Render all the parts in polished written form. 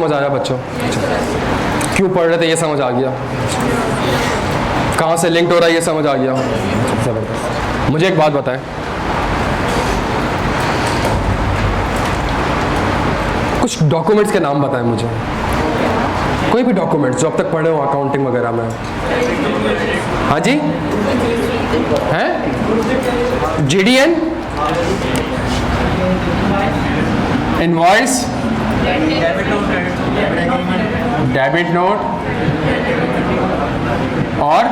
समझ आया बच्चों? क्यों पढ़ रहे थे ये समझ आ गया, कहाँ से लिंक्ड हो रहा है ये समझ आ गया। ज़बरदस्त। मुझे एक बात बताएं, कुछ डॉक्यूमेंट्स के नाम बताएं मुझे, कोई भी डॉक्यूमेंट्स जो अब तक पढ़े हो अकाउंटिंग वगैरह में। हाँ जी, हैं? GDN, इनवॉइस, डेबिट नोट और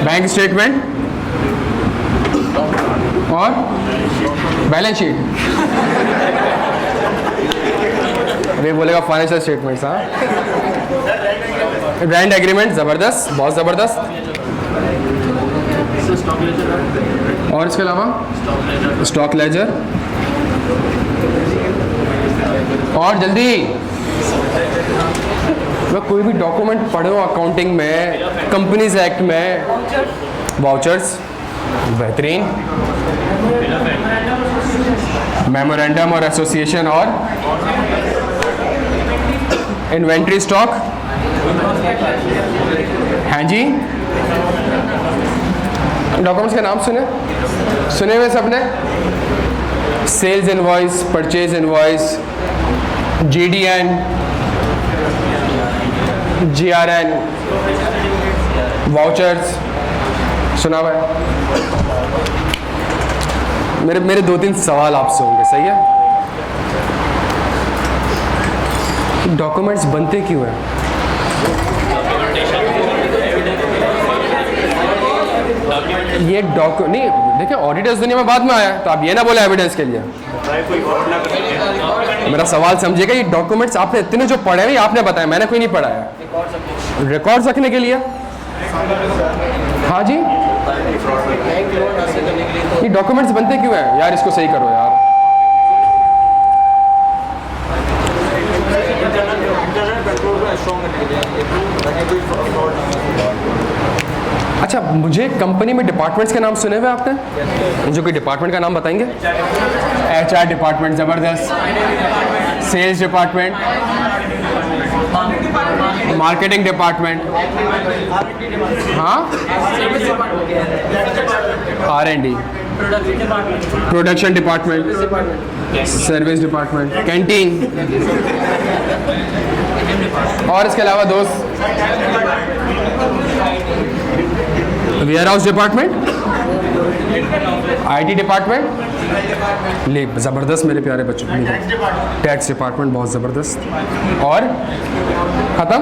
बैंक स्टेटमेंट और बैलेंस शीट। अभी बोलेगा फाइनेंशियल स्टेटमेंट्स। हाँ, ब्रांड एग्रीमेंट, ज़बरदस्त, बहुत ज़बरदस्त। और इसके अलावा स्टॉक लेजर, और जल्दी वह कोई भी डॉक्यूमेंट पढ़े हो अकाउंटिंग में, कंपनीज एक्ट में, वाउचर्स, बेहतरीन, मेमोरेंडम और एसोसिएशन और इन्वेंट्री स्टॉक। हाँ जी, डॉक्यूमेंट्स के नाम सुने हुए सबने? Sales invoice, purchase invoice, GDN, GRN, vouchers, सुना हुआ है? मेरे 2-3 सवाल आपसे होंगे, सही है? डॉक्यूमेंट्स बनते क्यों हैं? ये नहीं, देखिए ऑडिटर्स दुनिया में बाद में आया, तो आप ये ना बोले एविडेंस के लिए। मेरा सवाल समझिएगा, ये डॉक्यूमेंट्स आपने इतने जो पढ़े हैं आपने बताया, मैंने कोई नहीं पढ़ाया। रिकॉर्ड्स रखने के लिए। हाँ जी, ये डॉक्यूमेंट्स बनते क्यों हैं यार? इसको सही करो यार। अच्छा, मुझे कंपनी में डिपार्टमेंट्स के नाम सुने हुए आपने? मुझे कोई डिपार्टमेंट का नाम बताएंगे? HR डिपार्टमेंट, ज़बरदस्त। सेल्स डिपार्टमेंट, मार्केटिंग डिपार्टमेंट, हाँ, R&D, production department, service department, canteen, और इसके अलावा दोस्त warehouse department, IT department, ले ज़बरदस्त मेरे प्यारे बच्चों, टैक्स डिपार्टमेंट, बहुत ज़बरदस्त। और ख़त्म।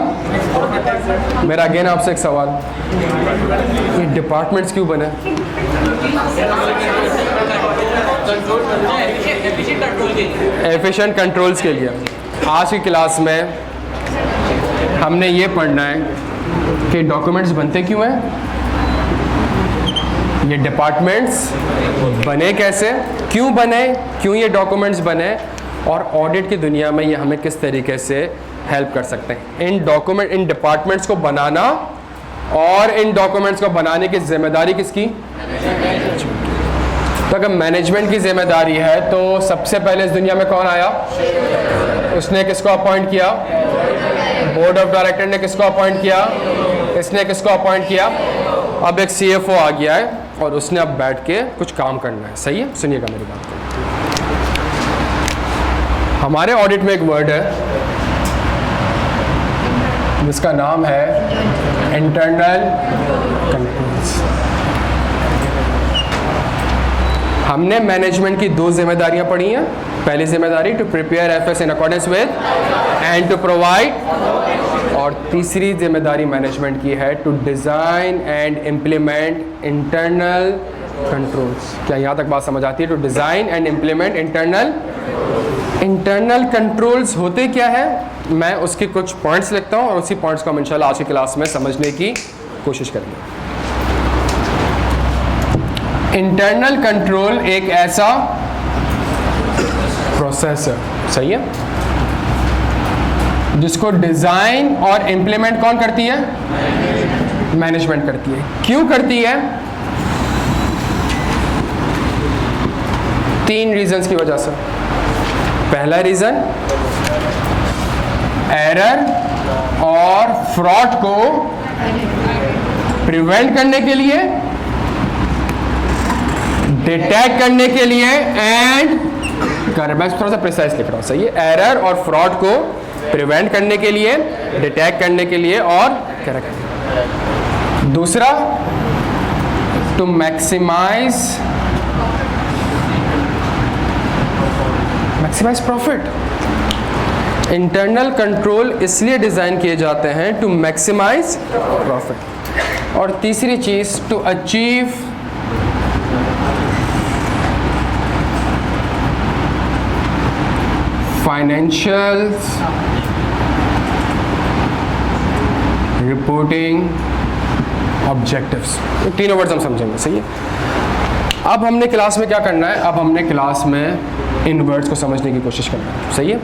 मेरा अगेन आपसे एक सवाल, ये डिपार्टमेंट्स क्यों बने? एफिशिएंट कंट्रोल्स के लिए। आज की क्लास में हमने ये पढ़ना है कि डॉक्यूमेंट्स बनते क्यों हैं, ये डिपार्टमेंट्स बने कैसे, क्यों बने, क्यों ये डॉक्यूमेंट्स बने, और ऑडिट की दुनिया में ये हमें किस तरीके से हेल्प कर सकते हैं। इन डिपार्टमेंट्स को बनाना और इन डॉक्यूमेंट्स को बनाने की जिम्मेदारी किसकी? तो अगर मैनेजमेंट की जिम्मेदारी है तो सबसे पहले इस दुनिया में कौन आया? उसने किसको अपॉइंट किया? बोर्ड ऑफ डायरेक्टर ने किसको अपॉइंट किया? इसने किसको अपॉइंट किया? अब एक CFO आ गया है और उसने अब बैठ के कुछ काम करना है, सही है? सुनिएगा मेरी बात को। हमारे ऑडिट में एक वर्ड है जिसका नाम है इंटरनल कंट्रोल्स। हमने मैनेजमेंट की 2 जिम्मेदारियां पढ़ी हैं। पहली जिम्मेदारी to prepare FS in accordance with and to provide, और तीसरी जिम्मेदारी मैनेजमेंट की है to design and implement internal controls. क्या यहाँ तक बात समझ आती है? To design and implement internal controls होते क्या है? मैं उसके कुछ पॉइंट्स लिखता हूँ और उसी पॉइंट्स को हम इंशाल्लाह आज की क्लास में समझने की कोशिश करेंगे। इंटरनल कंट्रोल एक ऐसा प्रोसेस है, सही है, जिसको डिज़ाइन और इम्प्लीमेंट कौन करती है? मैनेजमेंट करती है। क्यों करती है? 3 रीजंस की वजह से। पहला रीज़न, एरर और फ्रॉड को प्रिवेंट करने के लिए, डिटेक्ट करने के लिए एंड मैं थोड़ा सा प्रिसाइज लिख रहा हूं, सही है, एरर और फ्रॉड को प्रिवेंट करने के लिए, डिटेक्ट करने के लिए और करेक्ट। दूसरा, to maximise profit. Internal control इसलिए डिजाइन किए जाते हैं टू मैक्सिमाइज प्रॉफिट। और तीसरी चीज, to achieve financial reporting objectives. तीनों वर्ड्स हम समझेंगे, सही है। अब हमने क्लास में क्या करना है, अब हमने क्लास में इन वर्ड्स को समझने की कोशिश करना है, सही है।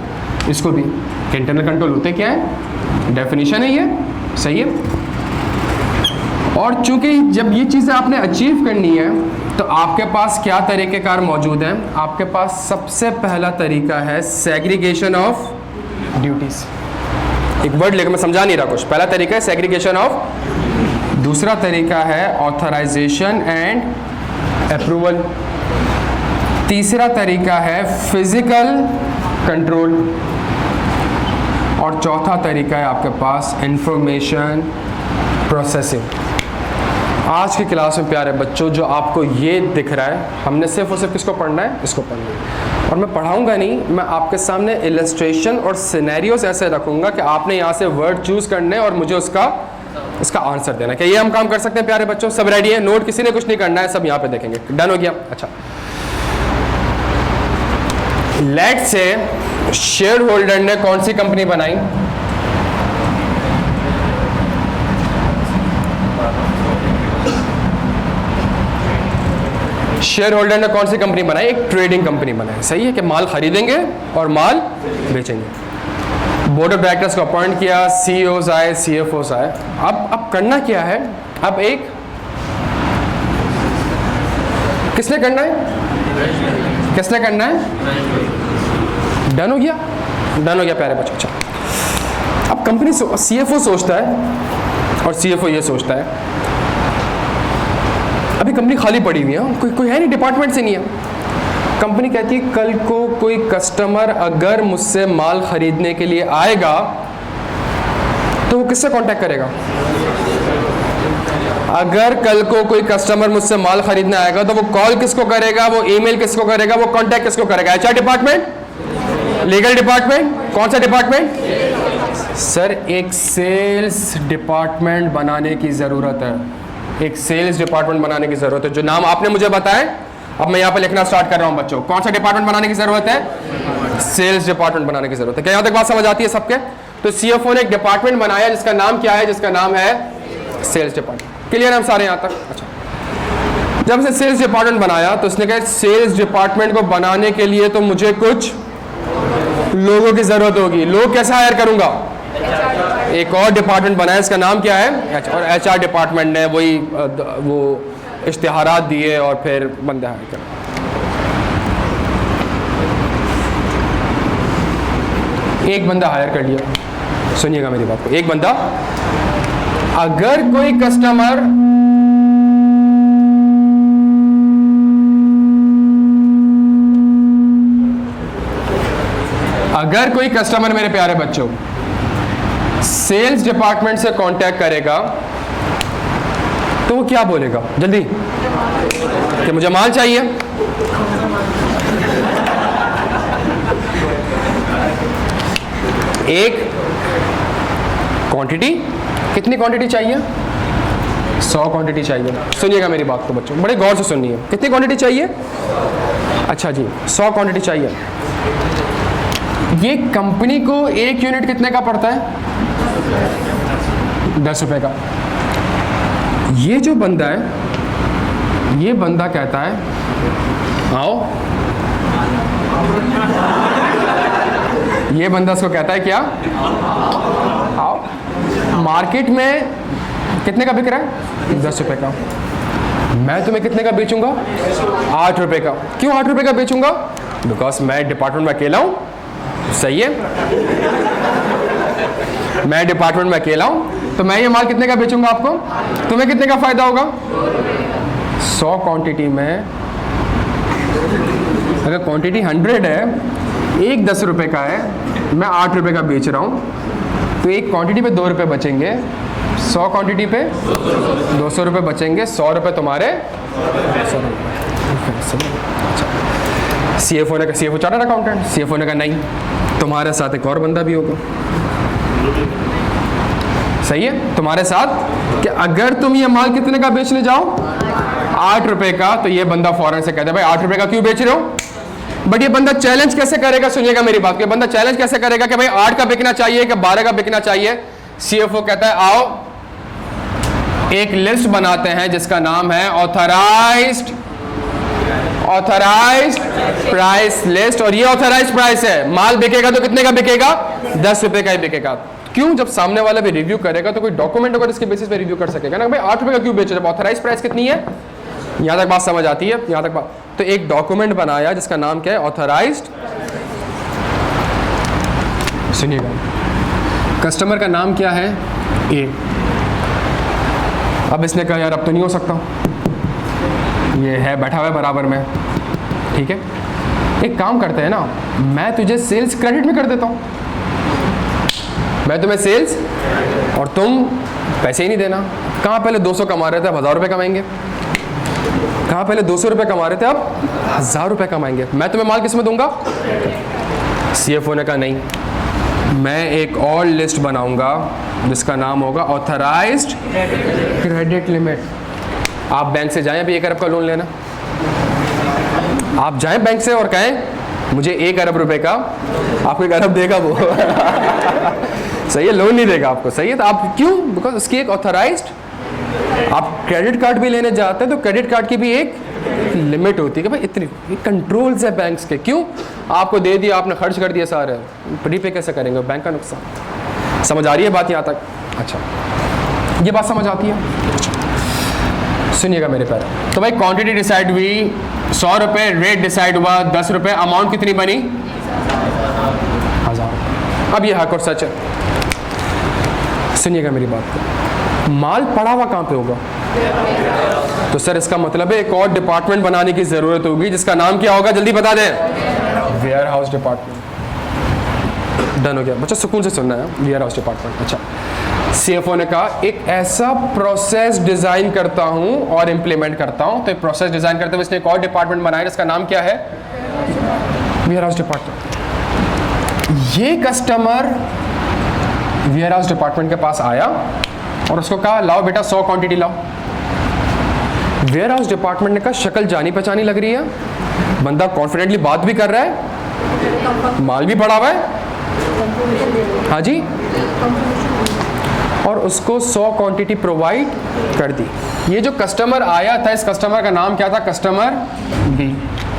इसको भी कि इंटरनल कंट्रोल होते क्या है, डेफिनेशन है ये, सही है। और चूंकि जब ये चीज़ें आपने अचीव करनी है तो आपके पास क्या तरीक़ेकार मौजूद हैं, आपके पास सबसे पहला तरीका है सेग्रीगेशन ऑफ ड्यूटीज़। एक वर्ड लेकर मैं समझा नहीं रहा कुछ, पहला तरीका है सेग्रीगेशन ऑफ, दूसरा तरीका है ऑथराइजेशन एंड अप्रूवल, तीसरा तरीका है फिजिकल कंट्रोल और चौथा तरीका है आपके पास इंफॉर्मेशन प्रोसेसिंग। आज की क्लास में प्यारे बच्चों जो आपको ये दिख रहा है, हमने सिर्फ और सिर्फ किसको पढ़ना है, इसको पढ़ना है। और मैं पढ़ाऊंगा नहीं, मैं आपके सामने इलस्ट्रेशन और सिनेरियोस ऐसे रखूंगा कि आपने यहाँ से वर्ड चूज करने और मुझे इसका आंसर देना। क्या ये हम काम कर सकते हैं प्यारे बच्चों? सब रेडी है? नोट किसी ने कुछ नहीं करना है, सब यहाँ पे देखेंगे। डन हो गया? अच्छा, लेट्स से शेयर होल्डर ने कौन सी कंपनी बनाई? शेयर होल्डर ने कौन सी कंपनी बनाई? एक ट्रेडिंग कंपनी बनाई, सही है, कि माल खरीदेंगे और माल बेचेंगे। बोर्ड ऑफ डायरेक्टर्स को अपॉइंट किया, सीईओज आए, सीएफओज आए। अब करना क्या है, अब एक किसने करना है, किसने करना है? डन हो गया? डन हो गया प्यारे बच्चों। अच्छा, अब कंपनी सीएफओ सोचता है और सीएफओ ये सोचता है, अभी कंपनी खाली पड़ी हुई है, कोई है नहीं, डिपार्टमेंट से नहीं है। कंपनी कहती है कल को कोई कस्टमर अगर मुझसे माल खरीदने के लिए आएगा तो वो किससे कांटेक्ट करेगा? अगर कल को कोई कस्टमर मुझसे माल खरीदने आएगा तो वो कॉल किसको करेगा, वो ईमेल किसको करेगा, वो कांटेक्ट किसको करेगा? एचआर डिपार्टमेंट, लीगल डिपार्टमेंट, कौन सा डिपार्टमेंट? सर एक सेल्स डिपार्टमेंट बनाने की ज़रूरत है, एक सेल्स डिपार्टमेंट बनाने की ज़रूरत है। जो नाम आपने मुझे बताया, अब मैं यहाँ पे लिखना स्टार्ट कर रहा हूँ बच्चों। कौन सा डिपार्टमेंट बनाने की ज़रूरत है? सेल्स डिपार्टमेंट बनाने की ज़रूरत है। क्या यहाँ तक बात समझ आती है सबके? तो सीएफओ ने एक डिपार्टमेंट बनाया जिसका नाम क्या है? जिसका नाम है सेल्स डिपार्टमेंट। क्लियर है हम सारे यहाँ तक? अच्छा, जब से सेल्स डिपार्टमेंट बनाया तो उसने कहा सेल्स डिपार्टमेंट को बनाने के लिए तो मुझे कुछ लोगों की ज़रूरत होगी। लोग कैसे हायर करूँगा? एक और डिपार्टमेंट बनाया, इसका नाम क्या है? और एचआर डिपार्टमेंट ने वो इश्तिहारात दिए और फिर बंदे हायर कर। एक बंदा हायर कर लिया, सुनिएगा मेरी बात को। एक बंदा, अगर कोई कस्टमर मेरे प्यारे बच्चों सेल्स डिपार्टमेंट से कांटेक्ट करेगा तो वो क्या बोलेगा? जल्दी, कि मुझे माल चाहिए। एक क्वांटिटी, कितनी क्वांटिटी चाहिए? 100 क्वांटिटी चाहिए। सुनिएगा मेरी बात को बच्चों, बड़े गौर से सुनिए। कितनी क्वांटिटी चाहिए? अच्छा जी, 100 क्वांटिटी चाहिए। ये कंपनी को एक यूनिट कितने का पड़ता है? 10 रुपए का। ये जो बंदा है, ये बंदा कहता है आओ, ये बंदा उसको कहता है क्या? आओ। मार्केट में कितने का बिक रहा है? 10 रुपए का। मैं तुम्हें कितने का बेचूंगा? 8 रुपए का। क्यों 8 रुपए का बेचूंगा? बिकॉज मैं डिपार्टमेंट में अकेला हूं, सही है। मैं डिपार्टमेंट में अकेला हूँ, तो मैं ये माल कितने का बेचूंगा आपको? तुम्हें कितने का फायदा होगा? 100 क्वांटिटी में अगर क्वांटिटी 100 है, एक 10 रुपये का है, मैं 8 रुपये का बेच रहा हूँ, तो एक क्वांटिटी पे 2 रुपये बचेंगे, 100 क्वांटिटी पे 200 रुपये बचेंगे, 100 रुपये तुम्हारे। CFO ने कहा, CFO चार्टर्ड अकाउंटेंट, CFO ने कहा नहीं, तुम्हारे साथ एक और बंदा भी होगा। सही है, तुम्हारे साथ कि अगर तुम ये माल कितने का बेचने जाओ, 8 रुपये का, तो ये बंदा फौरन से कहता है भाई 8 रुपये का क्यों बेच रहे हो? बट ये बंदा चैलेंज कैसे करेगा? सुनिएगा मेरी बात, ये बंदा चैलेंज कैसे करेगा कि भाई 8 का बिकना चाहिए कि 12 का बिकना चाहिए? CFO कहता है आओ एक लिस्ट बनाते हैं जिसका नाम है ऑथराइज्ड प्राइस लिस्ट, और ये ऑथराइज्ड प्राइस है। माल बिकेगा तो कितने का बिकेगा? 10 रुपये का ही बिकेगा। क्यों? जब सामने वाला भी रिव्यू करेगा तो कोई डॉक्यूमेंट होगा जिसके बेसिस पे रिव्यू कर सकेगा ना, भाई 8 रुपये का क्यों बेच रहे हो? ऑथराइज्ड प्राइस कितनी है? यहाँ तक बात समझ आती है? यहाँ तक बात। तो एक डॉक्यूमेंट बनाया जिसका नाम क्या है? ऑथराइज्ड। सुनिएगा, कस्टमर का नाम क्या है? ए। अब इसने कहा यार अब तो नहीं हो सकता, ये है बैठा हुआ है बराबर में, ठीक है, एक काम करते हैं ना, मैं तुझे सेल्स क्रेडिट में कर देता हूँ, मैं तुम्हें सेल्स और तुम पैसे ही नहीं देना। कहाँ पहले 200 कमा रहे थे, अब 1000 रुपये कमाएंगे। कहाँ पहले 200 रुपये कमा रहे थे, अब 1000 रुपये कमाएंगे। मैं तुम्हें माल किसमें दूंगा? CFO ने कहा नहीं, मैं एक और लिस्ट बनाऊंगा जिसका नाम होगा ऑथराइज्ड क्रेडिट लिमिट। आप बैंक से जाएं अभी 1 अरब का लोन लेना, आप जाएं बैंक से और कहें मुझे 1 अरब रुपए का, आपको 1 अरब देगा वो सही है, लोन नहीं देगा आपको। सही है, तो आप क्यों? बिकॉज उसकी एक ऑथराइज्ड, आप क्रेडिट कार्ड भी लेने जाते हैं तो क्रेडिट कार्ड की भी एक लिमिट होती है कि भाई इतनी, कंट्रोल्स है बैंक्स के। क्यों? आपको दे दिया, आपने खर्च कर दिया सारे, प्रीपे कैसे करेंगे? बैंक का नुकसान। समझ आ रही है बात यहाँ तक? अच्छा, ये बात समझ आती है? सुनिएगा मेरे प्यारे, तो भाई क्वांटिटी डिसाइड हुई 100 रुपये, रेट डिसाइड हुआ 10 रुपये, अमाउंट कितनी बनी? 1000। अब ये हक और सच है। सुनिएगा मेरी बात को, माल पड़ा हुआ कहाँ पे होगा? तो सर इसका मतलब है एक और डिपार्टमेंट बनाने की जरूरत होगी जिसका नाम क्या होगा? जल्दी बता दें। Ware house department. डन हो गया बच्चा, सुकून से सुनना है, वेयर हाउस डिपार्टमेंट। अच्छा, CFO ने कहा एक ऐसा प्रोसेस डिजाइन करता हूं और इंप्लीमेंट करता हूं। तो प्रोसेस डिजाइन करते हुए इसने एक और डिपार्टमेंट बनाया जिसका नाम क्या है? Warehouse department. ये कस्टमर वेयर हाउस डिपार्टमेंट के पास आया और उसको कहा लाओ बेटा 100 क्वांटिटी लाओ। वेयर हाउस डिपार्टमेंट ने कहा शक्ल जानी पहचानी लग रही है, बंदा कॉन्फिडेंटली बात भी कर रहा है, माल भी पड़ा हुआ है, हाँ जी, और उसको 100 क्वांटिटी प्रोवाइड कर दी। ये जो कस्टमर आया था, इस कस्टमर का नाम क्या था? Customer B.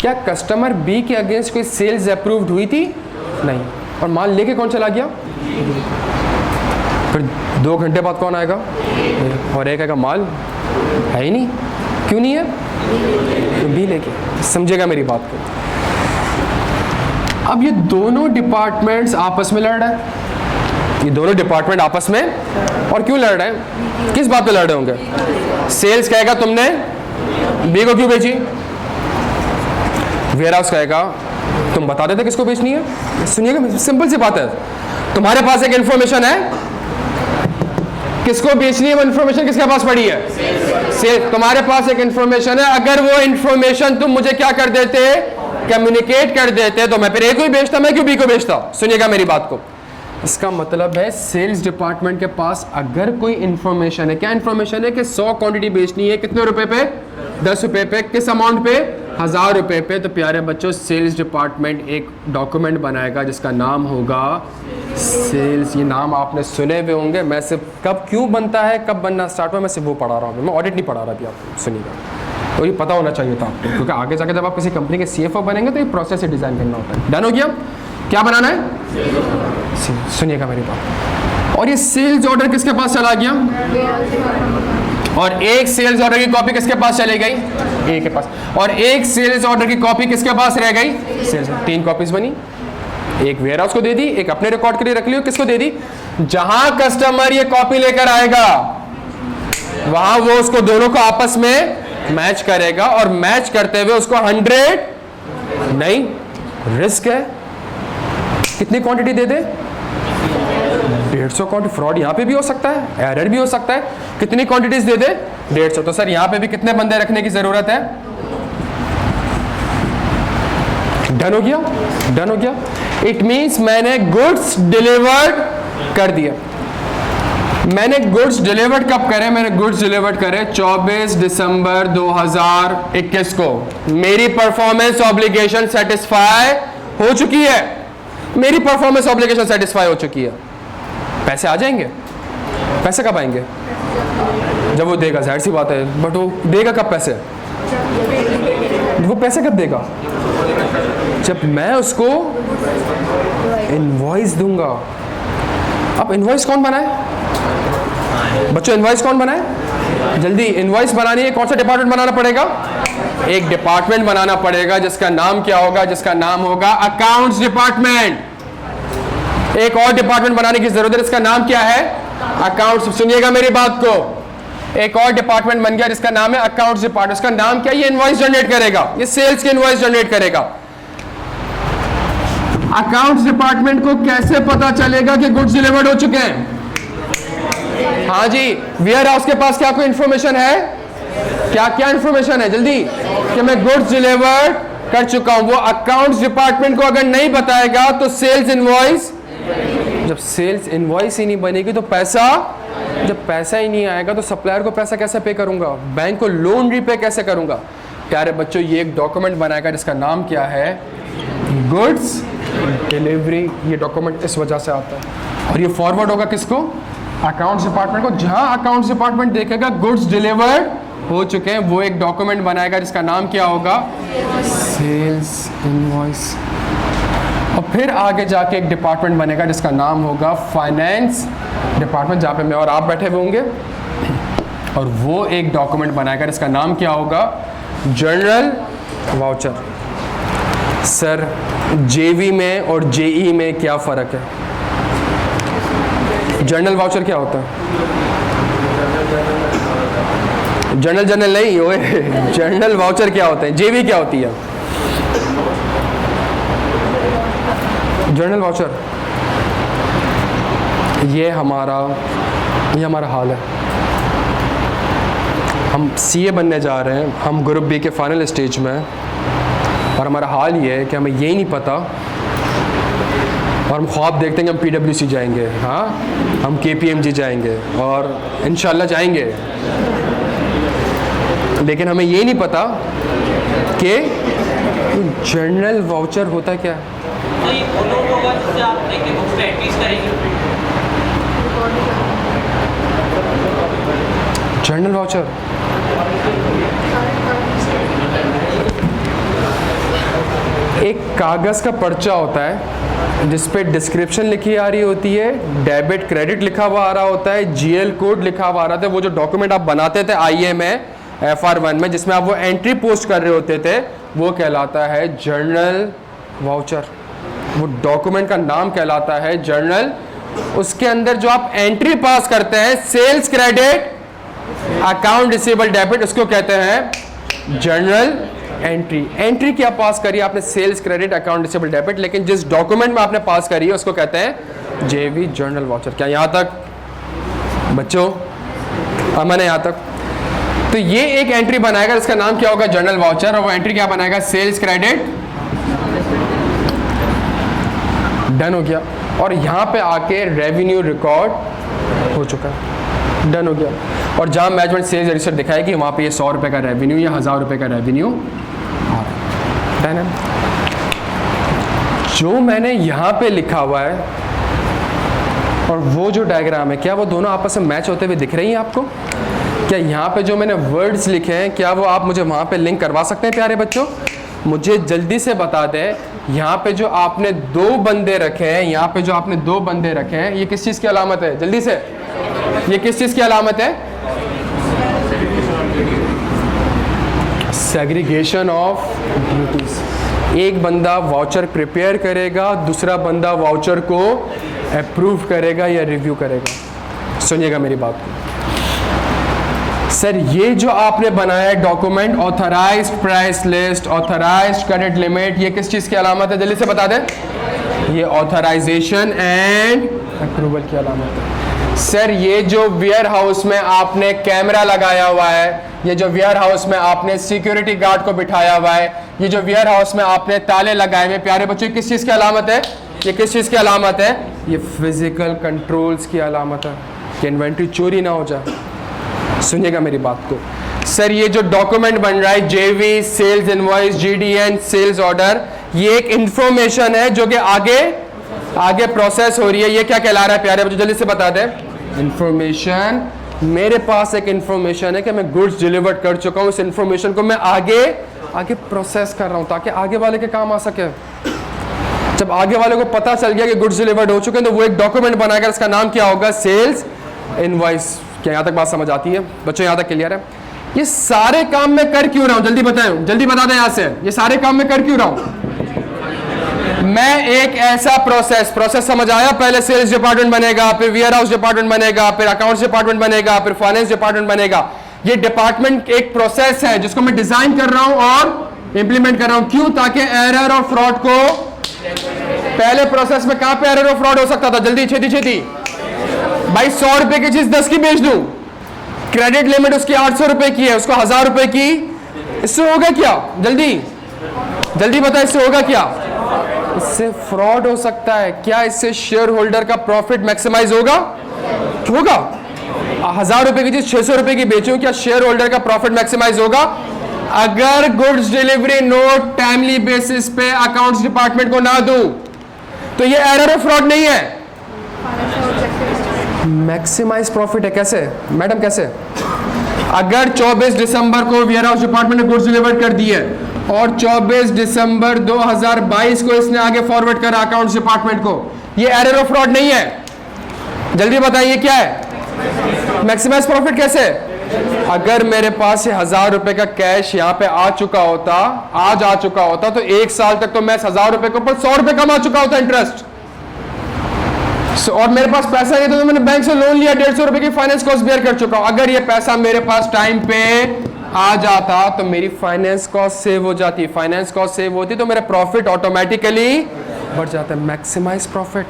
क्या कस्टमर बी के अगेंस्ट कोई सेल्स अप्रूव्ड हुई थी? नहीं। और माल लेके कौन चला गया? फिर 2 घंटे बाद कौन आएगा? और एक आएगा माल है ही नहीं। क्यों नहीं है? तो बी लेके। समझेगा मेरी बात को? अब ये दोनों डिपार्टमेंट्स आपस में लड़ रहे हैं, ये दोनों डिपार्टमेंट आपस में, और क्यों लड़ रहे हैं? किस बात पे लड़ रहे होंगे? सेल्स कहेगा तुमने बी को क्यों बेची, वेयर हाउस कहेगा तुम बता देते किसको बेचनी है। सुनिएगा, सिंपल सी बात है, तुम्हारे पास एक इंफॉर्मेशन है किसको बेचनी है, वो इंफॉर्मेशन किसके पास पड़ी है? सेल्स। तुम्हारे पास एक इंफॉर्मेशन है, अगर वो इंफॉर्मेशन तुम मुझे क्या कर देते, कम्युनिकेट कर देते, तो मैं फिर ए को ही बेचता, मैं क्यों बी को बेचता? सुनिएगा मेरी बात को, इसका मतलब है सेल्स डिपार्टमेंट के पास अगर कोई इंफॉर्मेशन है, क्या इंफॉर्मेशन है कि 100 क्वांटिटी बेचनी है, कितने रुपए पे? 10 रुपए पे। किस अमाउंट पे? 1000 रुपए पे। तो प्यारे बच्चों, सेल्स डिपार्टमेंट एक डॉक्यूमेंट बनाएगा जिसका नाम होगा सेल्स। ये नाम आपने सुने हुए होंगे, मैं सिर्फ कब क्यों बनता है, कब बनना स्टार्ट हुआ, मैं सिर्फ वो पढ़ा रहा हूँ, मैं ऑडिट नहीं पढ़ा रहा अभी आपको। सुनिएगा, तो ये पता होना चाहिए था आपको, क्योंकि आगे जाके जब आप किसी कंपनी के CFO बनेंगे तो ये प्रोसेस से डिज़ाइन करना होता है। डन हो गया? क्या बनाना है? सुनिएगा मेरी बात। और ये सेल्स ऑर्डर किसके पास चला गया? और एक सेल्स ऑर्डर की कॉपी किसके पास चली गई? ए के पास। और एक सेल्स ऑर्डर की कॉपी किसके पास रह गई? सेल्स। 3 कॉपीज बनी। एक वेयर हाउस को दे दी, एक अपने रिकॉर्ड के लिए रख लियो। किसको दे दी? जहां कस्टमर ये कॉपी लेकर आएगा वहां वो उसको दोनों को आपस में मैच करेगा और मैच करते हुए उसको 100 नहीं, रिस्क है कितनी क्वांटिटी दे दे? 150 क्वांटिटी। फ्रॉड यहां पे भी हो सकता है, एरर भी हो सकता है। कितनी क्वांटिटीज दे दे? 150। तो सर यहां पे भी कितने बंदे रखने की जरूरत है? डन हो गया, डन हो गया। इट मींस मैंने गुड्स डिलीवर्ड कर दिया। मैंने गुड्स डिलीवर्ड कब करे? मैंने गुड्स डिलीवर्ड करे 24 दिसंबर 2021 को। मेरी परफॉर्मेंस ऑब्लिगेशन सेटिस्फाई हो चुकी है, मेरी परफॉर्मेंस ऑब्लिगेशन सेटिस्फाई हो चुकी है। पैसे आ जाएंगे। पैसे कब आएंगे? जब वो देगा, जाहिर सी बात है। बट वो देगा कब पैसे? वो पैसे कब देगा? जब मैं उसको इनवॉइस दूंगा। अब इनवॉइस कौन बनाए बच्चों? इनवॉइस कौन बनाए? जल्दी इनवॉइस बनानी है, कौन सा डिपार्टमेंट बनाना पड़ेगा? एक डिपार्टमेंट बनाना पड़ेगा जिसका नाम क्या होगा? जिसका नाम होगा अकाउंट्स डिपार्टमेंट। एक और डिपार्टमेंट बनाने की जरूरत है, इसका नाम क्या है? अकाउंट्स। सुनिएगा मेरी बात को, एक और डिपार्टमेंट बन गया जिसका नाम है अकाउंट्स डिपार्टमेंट। इसका नाम क्या? ये इनवॉइस जनरेट करेगा, ये सेल्स के इनवॉइस जनरेट करेगा। अकाउंट्स डिपार्टमेंट को कैसे पता चलेगा कि गुड्स डिलीवर्ड हो चुके हैं? हाँ जी, वेयर हाउस के पास क्या कोई इंफॉर्मेशन है? क्या क्या इंफॉर्मेशन है? जल्दी, कि मैं गुड्स डिलीवर्ड कर चुका हूं। वो अकाउंट्स डिपार्टमेंट को अगर नहीं बताएगा तो सेल्स इनवॉइस, जब सेल्स इनवॉइस ही नहीं बनेगी तो पैसा, जब पैसा ही नहीं आएगा तो सप्लायर को पैसा कैसे पे करूंगा? बैंक को लोन रीपे कैसे करूंगा? प्यारे बच्चों, ये एक डॉक्यूमेंट बनाएगा जिसका नाम क्या है? Goods delivery. ये डॉक्यूमेंट इस वजह से आता है और ये फॉरवर्ड होगा किसको? अकाउंट्स डिपार्टमेंट को। जहां अकाउंट्स डिपार्टमेंट देखेगा गुड्स डिलीवर्ड हो चुके हैं, वो एक डॉक्यूमेंट बनाएगा जिसका नाम क्या होगा? Sales invoice. और फिर आगे जाके एक डिपार्टमेंट बनेगा जिसका नाम होगा फाइनेंस डिपार्टमेंट, जहाँ पे मैं और आप बैठे हुए होंगे। और वो एक डॉक्यूमेंट बनाएगा जिसका नाम क्या होगा? Journal voucher. सर जेवी में और जेई में क्या फ़र्क है? जर्नल वाउचर क्या होता है? जर्नल जर्नल नहीं ओए जर्नल वाउचर क्या होता है? जेवी क्या होती है? जर्नल वाउचर ये हमारा हाल है। हम सीए बनने जा रहे हैं, हम ग्रुप बी के फाइनल स्टेज में हैं और हमारा हाल ये है कि हमें यही नहीं पता और हम ख्वाब देखते हैं कि हम पीडब्ल्यूसी जाएंगे, हाँ हम केपीएमजी जाएंगे और इंशाल्लाह जाएंगे, लेकिन हमें ये नहीं पता कि जर्नल वाउचर होता क्या है। तो ये वो लोग होगा जिससे आप लेके बुक्स पे एंट्रीज करेंगे। जर्नल वाउचर एक कागज़ का पर्चा होता है जिस पे डिस्क्रिप्शन लिखी आ रही होती है, डेबिट क्रेडिट लिखा हुआ आ रहा होता है, जीएल कोड लिखा हुआ आ रहा था। वो जो डॉक्यूमेंट आप बनाते थे आईए में, FR1 में, जिसमें आप वो एंट्री पोस्ट कर रहे होते थे, वो कहलाता है जर्नल वाउचर। वो डॉक्यूमेंट का नाम कहलाता है जर्नल। उसके अंदर जो आप एंट्री पास करते हैं, sales credit, account receivable debit, उसको कहते हैं जर्नल एंट्री। एंट्री क्या पास करी आपने? Sales credit, account receivable debit, लेकिन जिस डॉक्यूमेंट में आपने पास करी है उसको कहते हैं जेवी जर्नल वाउचर। क्या यहाँ तक बच्चों? अमन है यहाँ तक? तो ये एक एंट्री बनाएगा इसका नाम क्या होगा? Journal voucher. और वो एंट्री क्या बनाएगा? Sales credit. डन हो गया। और यहाँ पे आके रेवेन्यू रिकॉर्ड हो चुका है, डन हो गया। और जहाँ मैनेजमेंट सेल्स रजिस्टर दिखाएगी वहाँ पे ये 100 रुपये का रेवेन्यू या 1000 रुपये का रेवेन्यू डन है। जो मैंने यहाँ पे लिखा हुआ है और वो जो डायग्राम है, क्या वो दोनों आपस में मैच होते हुए दिख रही हैं आपको? क्या यहाँ पे जो मैंने वर्ड्स लिखे हैं, क्या वो आप मुझे वहाँ पे लिंक करवा सकते हैं प्यारे बच्चों? मुझे जल्दी से बता दें, यहाँ पे जो आपने 2 बंदे रखे हैं, यहाँ पे जो आपने 2 बंदे रखे हैं, ये किस चीज़ की अलामत है? जल्दी से, ये किस चीज़ की अलामत है? Segregation of duties. एक बंदा वाउचर प्रिपेयर करेगा, दूसरा बंदा वाउचर को अप्रूव करेगा या रिव्यू करेगा। सुनिएगा मेरी बात को। सर ये जो आपने बनाया है document, authorised price list, authorised credit limit, ये किस चीज़ की अलामत है? जल्दी से बता दें। ये ऑथराइजेशन एंड अप्रूवल की अलामत है। सर ये जो वेयर हाउस में आपने कैमरा लगाया हुआ है, ये जो वेयर हाउस में आपने सिक्योरिटी गार्ड को बिठाया हुआ है, ये जो वेयर हाउस में आपने ताले लगाए हुए, प्यारे बच्चों किस चीज़ की अलामत है? ये किस चीज़ की अलामत है? ये फिजिकल कंट्रोल्स की अलामत है कि इन्वेंट्री चोरी ना हो जाए। सुनिएगा मेरी बात को। सर ये जो डॉक्यूमेंट बन रहा है JV, sales invoice, GDN, sales order, ये एक इंफॉर्मेशन है जो कि आगे प्रोसेस हो रही है। ये क्या कहला रहा है प्यारे बच्चों? जल्दी से बता दें। इंफॉर्मेशन, मेरे पास एक इंफॉर्मेशन है कि मैं गुड्स डिलीवर कर चुका हूं, इस इंफॉर्मेशन को मैं आगे प्रोसेस कर रहा हूं ताकि आगे वाले के काम आ सके। जब आगे वाले को पता चल गया कि गुड्स डिलीवर्ड हो चुके हैं तो वो एक डॉक्यूमेंट बनाएगा, इसका नाम क्या होगा? Sales invoice. क्या यहाँ तक बात समझ आती है बच्चों? यहाँ तक क्लियर है? ये सारे काम मैं कर क्यों रहा हूं? जल्दी बताएं, जल्दी बता दें यहाँ से। ये सारे काम मैं कर क्यों रहा हूं? मैं एक ऐसा प्रोसेस समझ आया? पहले सेल्स डिपार्टमेंट बनेगा, फिर वेयर हाउस डिपार्टमेंट बनेगा, फिर अकाउंट्स डिपार्टमेंट बनेगा, फिर फाइनेंस डिपार्टमेंट बनेगा। ये डिपार्टमेंट एक प्रोसेस है जिसको मैं डिजाइन कर रहा हूं और इंप्लीमेंट कर रहा हूं। क्यों? ताकि एरर और फ्रॉड को, पहले प्रोसेस में कहां पे एरर और फ्रॉड हो सकता था? जल्दी छेती भाई, 100 रुपए की चीज 10 की बेच दूं, क्रेडिट लिमिट उसकी 800 रुपए की है, उसको 1000 रुपए की, इससे होगा क्या? जल्दी बता, इससे होगा क्या? इससे फ्रॉड हो सकता है। क्या इससे शेयर होल्डर का प्रॉफिट मैक्सिमाइज होगा? 1000 रुपए की चीज 600 रुपए की बेचूं, क्या शेयर होल्डर का प्रॉफिट मैक्सिमाइज होगा? अगर goods delivery note timely basis पे अकाउंट्स डिपार्टमेंट को ना दूं तो ये एरर और फ्रॉड नहीं है, मैक्सिमाइज प्रॉफिट है। कैसे मैडम, कैसे? अगर 24 दिसंबर को वेयर हाउस डिपार्टमेंट ने गुड्स डिलीवर कर दिए और 24 दिसंबर 2022 को इसने आगे फॉरवर्ड करा अकाउंट्स डिपार्टमेंट को, ये एरर और फ्रॉड नहीं है। जल्दी बताइए क्या है? मैक्सिमाइज प्रॉफिट कैसे? अगर मेरे पास ये 1000 रुपए का कैश यहाँ पे आ चुका होता, आज आ चुका होता, तो 1 साल तक तो मैं 1000 रुपए के ऊपर 100 रुपए कमा चुका होता इंटरेस्ट। और मेरे पास पैसा नहीं था तो मैंने बैंक से लोन लिया, 150 रुपए की फाइनेंस कॉस्ट बेयर कर चुका हूं। अगर ये पैसा मेरे पास टाइम पे आ जाता तो मेरी फाइनेंस कॉस्ट सेव हो जाती, फाइनेंस कॉस्ट सेव होती तो मेरा प्रॉफिट ऑटोमेटिकली बढ़ जाता है। Maximise profit.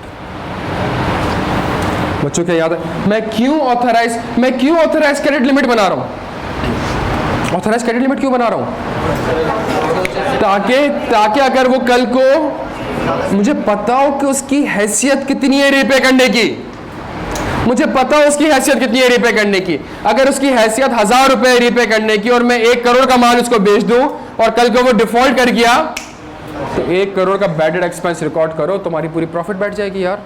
बच्चों क्या याद है? मैं क्यों ऑथराइज क्रेडिट लिमिट बना रहा हूं? ऑथराइज क्रेडिट लिमिट क्यों बना रहा हूं? ताकि अगर वो कल को मुझे पता हो कि उसकी हैसियत कितनी है रीपे करने की, मुझे पता हो उसकी हैसियत कितनी है रीपे करने की। अगर उसकी हैसियत 1000 रुपए रीपे करने की और मैं 1 करोड़ का माल उसको बेच दूं और कल को वो डिफॉल्ट कर गया तो 1 करोड़ का बैड एक्सपेंस रिकॉर्ड करो, तुम्हारी पूरी प्रॉफिट बैठ जाएगी यार।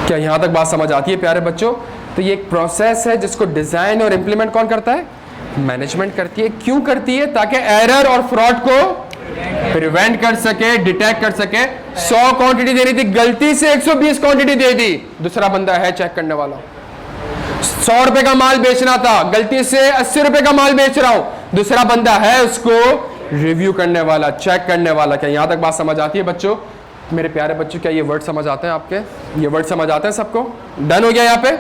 क्या यहां तक बात समझ आती है प्यारे बच्चों? तो ये एक प्रोसेस है जिसको डिजाइन और इंप्लीमेंट कौन करता है? मैनेजमेंट करती है। क्यों करती है? ताकि एरर और फ्रॉड को प्रिवेंट कर सके, डिटेक्ट कर सके। 100 क्वांटिटी दे रही थी, गलती से 120 क्वांटिटी दे दी, दूसरा बंदा है चेक करने वाला। 100 रुपए का माल बेचना था, गलती से 80 रुपए का माल बेच रहा हूं, दूसरा बंदा है उसको रिव्यू करने वाला, चेक करने वाला। क्या यहां तक बात समझ आती है बच्चों? मेरे प्यारे बच्चों, क्या ये वर्ड समझ आते हैं आपके? ये वर्ड समझ आते हैं सबको? डन हो गया यहाँ पे?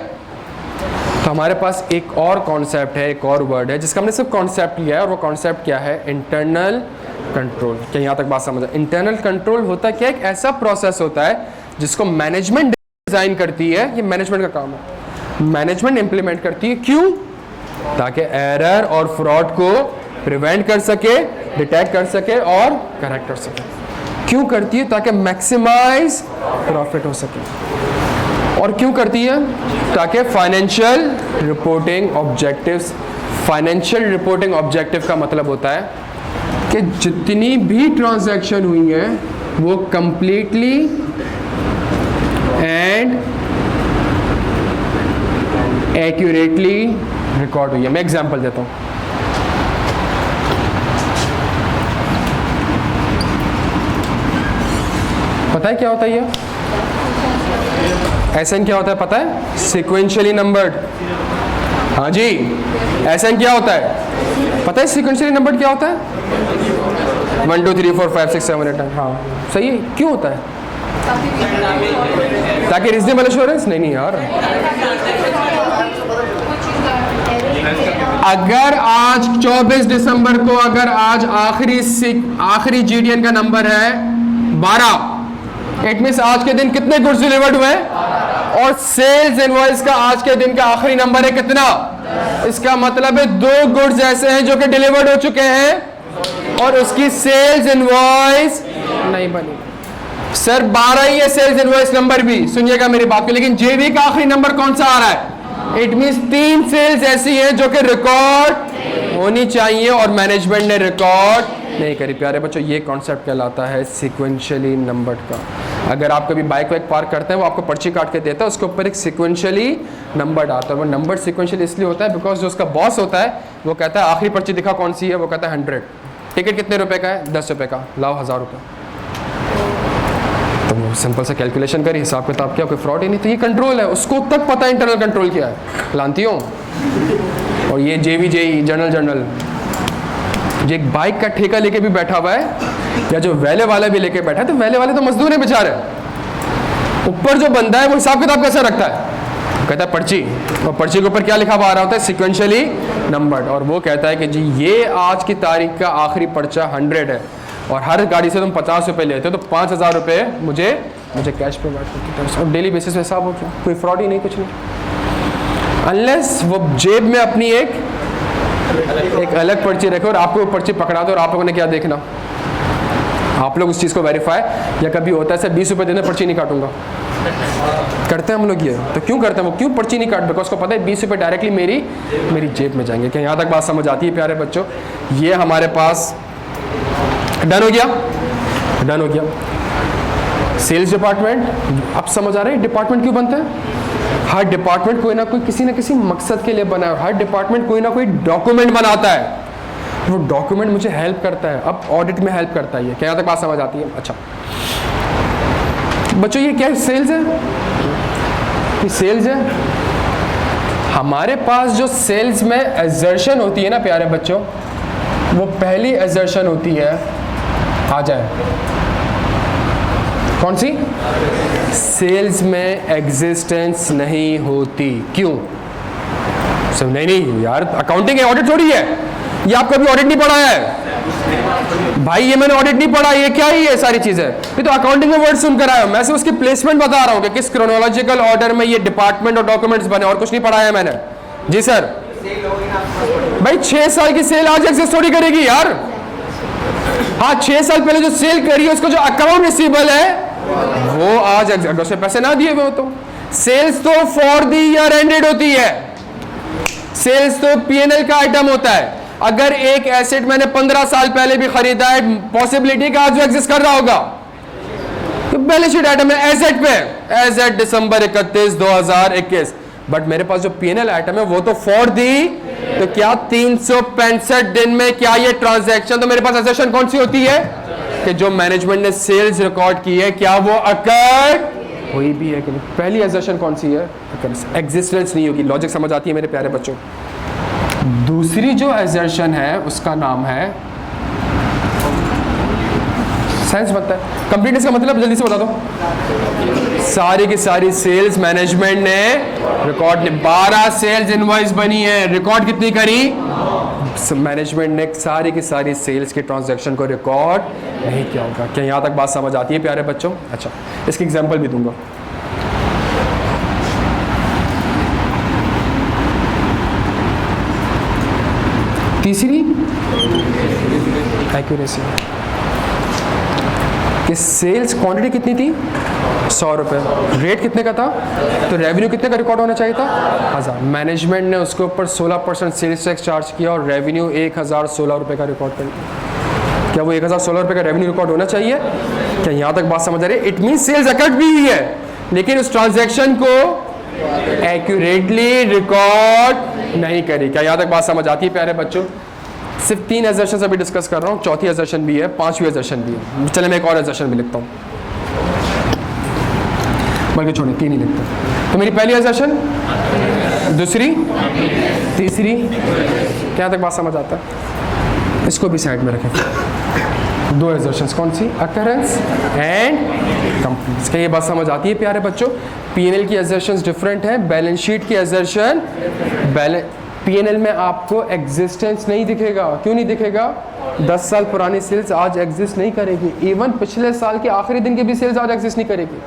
तो हमारे पास एक और कॉन्सेप्ट है, एक और वर्ड है जिसका हमने सिर्फ कॉन्सेप्ट लिया है, और वो कॉन्सेप्ट क्या है? Internal control. क्या यहाँ तक बात समझ? इंटरनल कंट्रोल होता क्या? एक ऐसा प्रोसेस होता है जिसको मैनेजमेंट डिजाइन करती है, ये मैनेजमेंट का काम है। मैनेजमेंट इंप्लीमेंट करती है। क्यों? ताकि एरर और फ्रॉड को प्रिवेंट कर सके, डिटेक्ट कर सके और करेक्ट कर सके। क्यों करती है? ताकि मैक्सिमाइज प्रॉफिट हो सके। और क्यों करती है? ताकि financial reporting objectives, financial reporting objective का मतलब होता है कि जितनी भी ट्रांजैक्शन हुई है वो कंप्लीटली एंड एक्यूरेटली रिकॉर्ड हुई है। मैं एग्जांपल देता हूं। पता है क्या होता है ये? एसएन क्या होता है पता है? Sequentially numbered. हाँ जी, एसएन क्या होता है पता है? सिक्वेंशियली नंबर्ड क्या होता है? 1 2 3 4 5 6 7 8 9, हाँ सही है। क्यों होता है? ताकि रीजनेबल एश्योरेंस। नहीं यार, अगर आज 24 दिसंबर को अगर आज आखिरी GDN का नंबर है 12, इट मीन्स आज के दिन कितने गुड्स डिलीवर्ड हुए? और सेल्स इनवॉइस का आज के दिन का आखिरी नंबर है कितना? इसका मतलब है 2 गुड्स ऐसे हैं जो कि डिलीवर्ड हो चुके हैं और उसकी सेल्स इनवॉइस नहीं बनी। सर 12 ही है सेल्स इनवॉइस नंबर भी, सुनिएगा मेरी बात को, लेकिन जेवी का आखिरी नंबर कौन सा आ रहा है? इट मीन्स 3 सेल्स ऐसी हैं जो कि रिकॉर्ड होनी चाहिए और मैनेजमेंट ने रिकॉर्ड नहीं करी। प्यारे बच्चों, ये कॉन्सेप्ट कहलाता है सिक्वेंशियली नंबर्ड का। अगर आप कभी बाइक वाइक पार्क करते हैं, वो आपको पर्ची काट के देता है, उसके ऊपर एक सिक्वेंशियली नंबर आता है। वो नंबर सिक्वेंशियली इसलिए होता है बिकॉज जो उसका बॉस होता है वो कहता है आखिरी पर्ची दिखा कौन सी है, वो कहता है 100। टिकट कितने रुपए का है? 10 रुपये का, लाओ 1000 रुपये। तो वो सिंपल सा कैलकुलेशन करी, हिसाब किताब किया, कोई फ्रॉड ही नहीं। तो ये कंट्रोल है, उसको तक पता है इंटरनल कंट्रोल क्या है, लानती हूँ। और ये JV जनरल जो एक बाइक का ठेका लेके भी बैठा हुआ है या जो वैले वाला भी लेके बैठा है, तो वैले वाले तो मजदूर है बेचारे, ऊपर जो बंदा है वो हिसाब किताब कैसे रखता है? कहता है पर्ची, और पर्ची के ऊपर क्या लिखा हुआ आ रहा होता है? Sequentially numbered. और वो कहता है कि जी ये आज की तारीख का आखिरी पर्चा 100 है और हर गाड़ी से तुम 50 रुपये लेते हो, तो 5000 रुपये मुझे कैश प्रोवाइड करते हो और डेली बेसिस पे हिसाब हो गया, कोई फ्रॉड ही नहीं, कुछ नहीं। अनलेस वो जेब में अपनी एक अलग पर्ची रखे और आपको वो पर्ची पकड़ा दो और आप लोगों ने क्या देखना, आप लोग उस चीज़ को वेरीफाई, या कभी होता है सर 20 रुपये देने पर्ची नहीं काटूंगा, करते हैं हम लोग ये। तो क्यों करते हैं वो? क्यों पर्ची नहीं काट? बिकॉज को पता है 20 रुपये डायरेक्टली मेरी जेब में जाएंगे। क्या यहाँ तक बात समझ आती है प्यारे बच्चों? ये हमारे पास डन हो गया, डन हो गया। सेल्स डिपार्टमेंट, अब समझ आ रहा है डिपार्टमेंट क्यों बनते हैं? हर डिपार्टमेंट कोई ना कोई किसी न किसी मकसद के लिए बना है। हर डिपार्टमेंट कोई ना कोई डॉक्यूमेंट बनाता है, वो डॉक्यूमेंट मुझे हेल्प करता है, अब ऑडिट में हेल्प करता है। ये क्या यहाँ तक बात समझ आती है? अच्छा बच्चों, ये क्या सेल्स है? ये सेल्स है। हमारे पास जो सेल्स में एजर्शन होती है ना प्यारे बच्चों, वो पहली एजर्शन होती है, आ जाए कौन सी? सेल्स में एग्जिस्टेंस नहीं होती। क्यों? सब नहीं यार, अकाउंटिंग है, ऑडिट थोड़ी है। ये आप कभी ऑडिट नहीं पढ़ा है भाई, ये मैंने ऑडिट नहीं पढ़ा, ये क्या ही है सारी चीजें, ये तो अकाउंटिंग में वर्ड सुनकर आया हूं। मैं से उसकी प्लेसमेंट बता रहा हूं कि किस क्रोनोलॉजिकल ऑर्डर में ये डिपार्टमेंट और डॉक्यूमेंट्स बने, और कुछ नहीं पढ़ा है मैंने। जी सर। भाई 6 साल की सेल आज एग्जिस्ट थोड़ी करेगी यार। हाँ, 6 साल पहले जो सेल करी है उसको जो अकाउंट रिसीवेबल है वो आज अगर उसमें पैसे ना दिए हुए हो तो। सेल्स तो फॉर द ईयर एंडेड होती है, सेल्स तो P&L का आइटम होता है। अगर एक एसेट मैंने 15 साल पहले भी खरीदा है, पॉसिबिलिटी का आज वो एग्जिस्ट कर रहा होगा, तो बैलेंस शीट आइटम है एसेट पे, एसेट दिसंबर 31 2021। बट मेरे पास जो P&L आइटम है वो तो फॉर दी, तो क्या 365 दिन में क्या ये ट्रांजैक्शन, तो मेरे पास एसेशन कौन सी होती है कि जो मैनेजमेंट ने सेल्स रिकॉर्ड की है क्या वो अकर हुई भी है कि नहीं? पहली एसेशन कौन सी है? एग्जिस्टेंस नहीं होगी। लॉजिक समझ आती है मेरे प्यारे बच्चों? दूसरी जो एसेशन है उसका नाम है सेंस बनता है। कंप्लीटनेस का मतलब जल्दी से बता दो। सारी की सारी सेल्स मैनेजमेंट ने रिकॉर्ड, 12 सेल्स इनवॉइस बनी है, रिकॉर्ड कितनी करी? मैनेजमेंट ने सारी की सारी सेल्स के ट्रांजैक्शन को रिकॉर्ड नहीं किया होगा। क्या यहाँ तक बात समझ आती है प्यारे बच्चों? अच्छा, इसकी एग्जांपल भी दूंगा। तीसरी एक्यूरेसी, कि सेल्स क्वांटिटी कितनी थी? 100 रुपये। रेट कितने का था? तो रेवेन्यू कितने का रिकॉर्ड होना चाहिए था? 1000। मैनेजमेंट ने उसके ऊपर 16% सेल्स टैक्स चार्ज किया और रेवेन्यू 1016 रुपये का रिकॉर्ड कर दिया। क्या वो 1016 रुपये का रेवेन्यू रिकॉर्ड होना चाहिए? क्या यहाँ तक बात समझ आ रही है? इट मीन सेल्स अकर्ड भी हुई है, लेकिन उस ट्रांजेक्शन को एक्यूरेटली रिकॉर्ड नहीं करी। क्या यहाँ तक बात समझ आती है प्यारे बच्चों? सिर्फ 3 एजर्शन अभी डिस्कस कर रहा हूँ, चौथी एजर्शन भी है, 5वीं एजर्शन भी है। चले मैं एक और एजर्शन भी लिखता हूँ, बल्कि छोड़िए 3 ही लिखता। तो मेरी पहली एजर्शन, दूसरी, तीसरी, क्या तक बात समझ आता है? इसको भी साइड में रखें। दो एजर्शंस कौन सी, अकरेंस एंड कंप्लीटनेस। क्या ये बात समझ आती है प्यारे बच्चों? पीएनएल की एजर्शंस डिफरेंट है, बैलेंस शीट की एजर्शन पीएनएल में आपको एग्जिस्टेंस नहीं दिखेगा। क्यों नहीं दिखेगा? 10 साल पुरानी सेल्स आज एग्जिस्ट नहीं करेगी, इवन पिछले साल के आखिरी दिन की भी सेल्स आज एग्जिस्ट नहीं करेगी।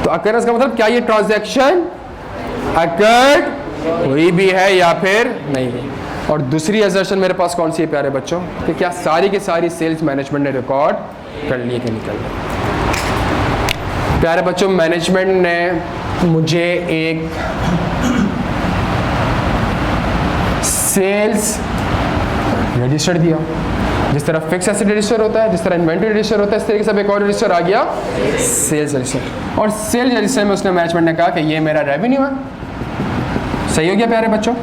तो अकरेंस का मतलब क्या ये ट्रांजैक्शन अकर्ड हुई भी है या फिर नहीं हुई। और दूसरी असर्शन मेरे पास कौन सी है प्यारे बच्चों, कि क्या सारी की सारी सेल्स मैनेजमेंट ने रिकॉर्ड कर ली कि नहीं कर ली। प्यारे बच्चों, मैनेजमेंट ने मुझे एक सेल्स रजिस्टर दिया, जिस तरह फिक्स एसेट रजिस्टर होता है, जिस तरह इन्वेंटरी रजिस्टर होता है, इस तरीके से एक और रजिस्टर आ गया, सेल्स रजिस्टर। और सेल्स रजिस्टर में उसने मैनेजमेंट ने कहा कि ये मेरा रेवेन्यू है। सही हो गया प्यारे बच्चों?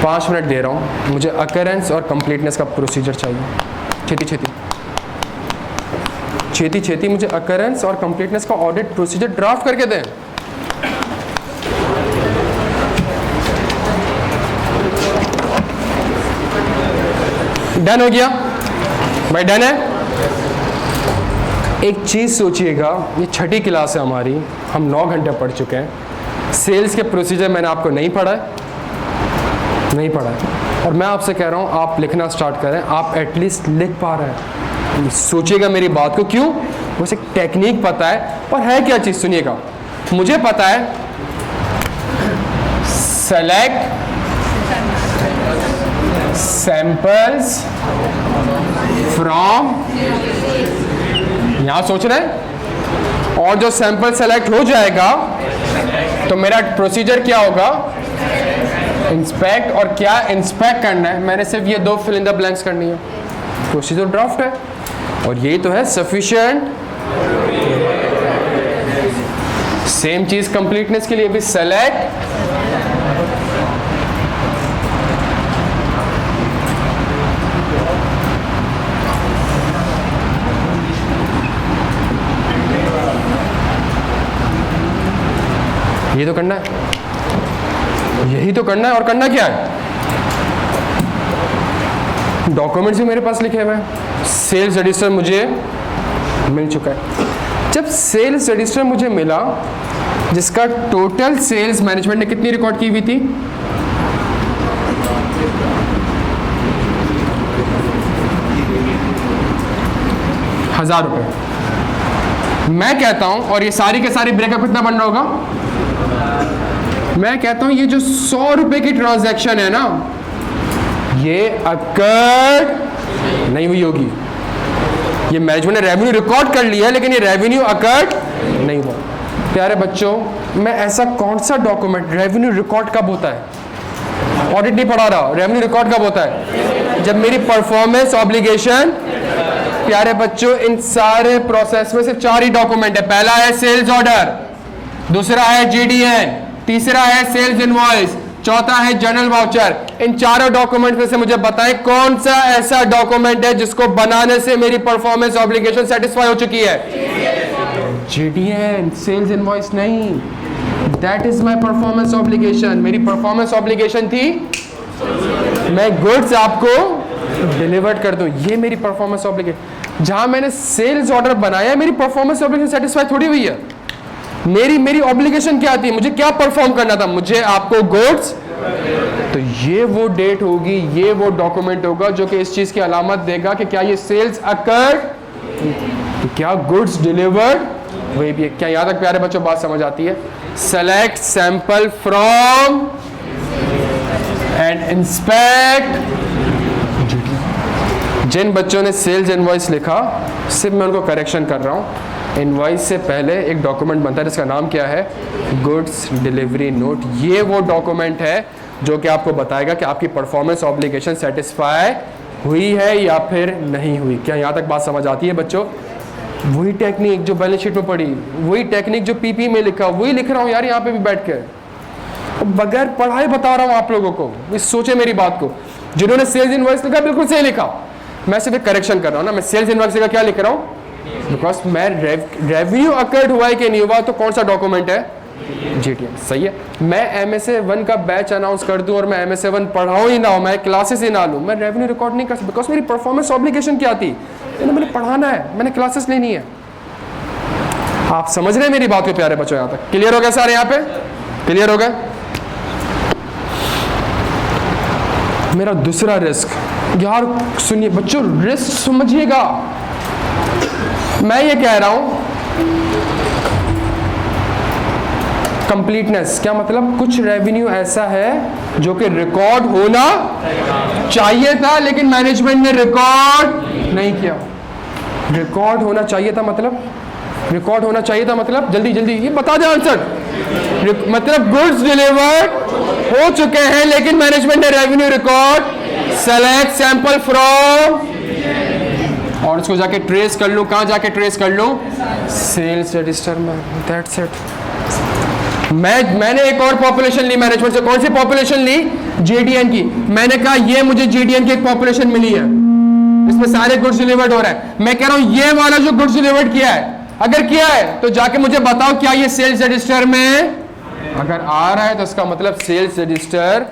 5 मिनट दे रहा हूँ, मुझे अकरेंस और कंप्लीटनेस का प्रोसीजर चाहिए। छेती छेती छेती छेती मुझे अकरेंस और कंप्लीटनेस का ऑडिट प्रोसीजर ड्राफ्ट करके दें। डन हो गया भाई? डन है? एक चीज सोचिएगा, ये छठी क्लास है हमारी, हम 9 घंटे पढ़ चुके हैं। सेल्स के प्रोसीजर मैंने आपको नहीं पढ़ा है, नहीं पढ़ा है, और मैं आपसे कह रहा हूँ आप लिखना स्टार्ट करें। आप एटलीस्ट लिख पा रहे हैं, सोचिएगा मेरी बात को। क्यों? वैसे टेक्निक पता है, और है क्या चीज़ सुनिएगा। मुझे पता है सेलेक्ट सैंपल्स फ्रॉम, यहां सोच रहे हैं, और जो सैंपल सेलेक्ट हो जाएगा तो मेरा प्रोसीजर क्या होगा, इंस्पेक्ट। और क्या इंस्पेक्ट करना है, मैंने सिर्फ ये 2 फिल इन द ब्लैंक्स करनी है, प्रोसीजर ड्राफ्ट है। और यही तो है सफिशिएंट। सेम चीज कंप्लीटनेस के लिए भी, सेलेक्ट ये तो करना है, यही तो करना है। और करना क्या है? डॉक्यूमेंट्स भी मेरे पास लिखे हुए हैं। सेल्स रजिस्टर मुझे मिल चुका है। जब सेल्स रजिस्टर मुझे मिला, जिसका टोटल सेल्स मैनेजमेंट ने कितनी रिकॉर्ड की हुई थी, 1000 रुपये। मैं कहता हूं, और ये सारी के सारी ब्रेकअप कितना बन रहा होगा, मैं कहता हूं ये जो 100 रुपए की ट्रांजैक्शन है ना, ये अकर्ड नहीं हुई होगी। ये मैनेजमेंट ने रेवेन्यू रिकॉर्ड कर लिया, लेकिन ये रेवेन्यू अकर्ड नहीं हुआ। प्यारे बच्चों, मैं ऐसा कौन सा डॉक्यूमेंट, रेवेन्यू रिकॉर्ड कब होता है? ऑडिट नहीं पढ़ा रहा, रेवेन्यू रिकॉर्ड कब होता है? जब मेरी परफॉर्मेंस ऑब्लिगेशन। प्यारे बच्चों, इन सारे प्रोसेस में सिर्फ 4 ही डॉक्यूमेंट है। पहला है सेल्स ऑर्डर, दूसरा है जीडीएन, तीसरा है सेल्स इनवॉइस, चौथा है जर्नल वाउचर। इन चारों डॉक्यूमेंट में से मुझे बताएं कौन सा ऐसा डॉक्यूमेंट है जिसको बनाने से मेरी परफॉर्मेंस ऑब्लिगेशन सेटिस्फाई हो चुकी है? जीडीएन, सेल्स इनवॉइस नहीं। That is my performance obligation. मेरी परफॉर्मेंस ऑब्लिगेशन थी मैं गुड्स आपको डिलीवर्ड कर दूं, ये मेरी परफॉर्मेंस ऑब्लिगेशन। जहां मैंने सेल्स ऑर्डर बनाया, मेरी परफॉर्मेंस ऑब्लिगेशन सेटिस्फाई थोड़ी हुई है। मेरी ऑब्लिगेशन क्या थी, मुझे क्या परफॉर्म करना था, मुझे आपको गुड्स। तो ये वो डेट होगी, ये वो डॉक्यूमेंट होगा जो कि इस चीज की अलामत देगा कि क्या ये सेल्स अकर्ड, क्या गुड्स डिलीवर्ड वही भी है। क्या यहां तक प्यारे बच्चों बात समझ आती है? Select sample from and inspect. जिन बच्चों ने सेल्स इनवॉइस लिखा, सिर्फ मैं उनको करेक्शन कर रहा हूं। इनवॉइस से पहले एक डॉक्यूमेंट बनता है जिसका नाम क्या है, गुड्स डिलीवरी नोट। ये वो डॉक्यूमेंट है जो कि आपको बताएगा कि आपकी परफॉर्मेंस ऑब्लिगेशन सेटिस्फाई हुई है या फिर नहीं हुई। क्या यहाँ तक बात समझ आती है बच्चों? वही टेक्निक जो बैलेंस शीट में पढ़ी, वही टेक्निक जो पीपी में लिखा, वही लिख रहा हूँ यार यहाँ पे भी बैठ के, बगैर पढ़ाई बता रहा हूँ आप लोगों को। इस सोचे मेरी बात को। जिन्होंने सेल्स इनवॉइस लिखा बिल्कुल सही लिखा, मैं सिर्फ करेक्शन कर रहा हूँ ना। मैं सेल्स इनवॉइस का क्या लिख रहा हूँ, बिकॉज मैं रेवेन्यू अकर्ड हुआ है कि नहीं हुआ, तो कौन सा डॉक्यूमेंट है, GTN सही है। मैं MSA1 का बैच अनाउंस कर दूं और मैं MSA1 पढ़ाऊं ही ना हो, मैं क्लासेस ही ना लूं, मैं रेवेन्यू रिकॉर्ड नहीं कर सकता, बिकॉज मेरी परफॉर्मेंस ऑब्लिगेशन क्या थी, मैंने पढ़ाना है, मैंने क्लासेस लेनी है। आप समझ रहे हैं मेरी बात को प्यारे बच्चों? यहाँ तक क्लियर हो गया सारे? यहाँ पे क्लियर हो गया? मेरा दूसरा रिस्क, यार सुनिए बच्चों, रिस्क समझिएगा। मैं ये कह रहा हूं कंप्लीटनेस, क्या मतलब? कुछ रेवेन्यू ऐसा है जो कि रिकॉर्ड होना चाहिए था लेकिन मैनेजमेंट ने रिकॉर्ड नहीं किया। रिकॉर्ड होना चाहिए था मतलब, रिकॉर्ड होना चाहिए था मतलब, जल्दी जल्दी ये बता दे आंसर। मतलब गुड्स डिलीवर्ड हो चुके हैं लेकिन मैनेजमेंट ने revenue record select sample from, और इसको जाके ट्रेस कर लूं, कहां जाके ट्रेस कर लूं? सेल्स रजिस्टर में। That's it. मैंने एक और पॉपुलेशन ली मैनेजमेंट से। कौन सी पॉपुलेशन ली? JDN की। मैंने कहा ये मुझे JDN की एक पॉपुलेशन मिली है, इसमें सारे गुड्स डिलीवर्ड हो रहा है। मैं कह रहा हूं ये वाला जो गुड्स डिलीवर्ड किया है, अगर किया है तो जाके मुझे बताओ क्या ये सेल्स रजिस्टर में अगर आ रहा है तो इसका मतलब सेल्स रजिस्टर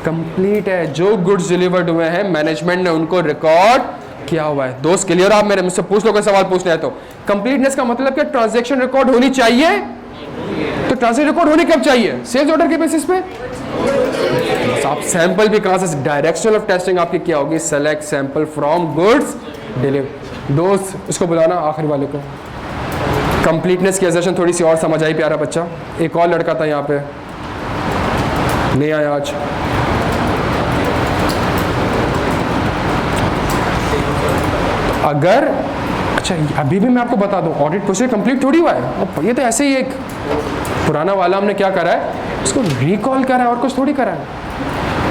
कंप्लीट है। जो गुड्स डिलीवर्ड हुए हैं मैनेजमेंट ने उनको रिकॉर्ड किया हुआ है। दोस्त क्लियर? आप मेरे मुझसे पूछ लो, कोई सवाल पूछना है तो। कंप्लीटनेस का मतलब क्या? ट्रांजैक्शन रिकॉर्ड होनी चाहिए। तो ट्रांजैक्शन रिकॉर्ड होनी कब चाहिए? सेल्स ऑर्डर के बेसिस पे। आप सैंपल भी कहां से, डायरेक्शनल ऑफ टेस्टिंग आपकी क्या होगी? Select sample from goods delivered. दोस्त इसको बुलाना आखिरी वाले को। कंप्लीटनेस की एजर्शन थोड़ी सी और समझ आई प्यारा बच्चा? एक और लड़का था यहाँ पे, नहीं आया आज। अगर अच्छा अभी भी मैं आपको बता दूं, ऑडिट प्रोसीजर कंप्लीट थोड़ी हुआ है, ये तो ऐसे ही एक पुराना वाला हमने क्या करा है, उसको रिकॉल करा है और कुछ थोड़ी करा है।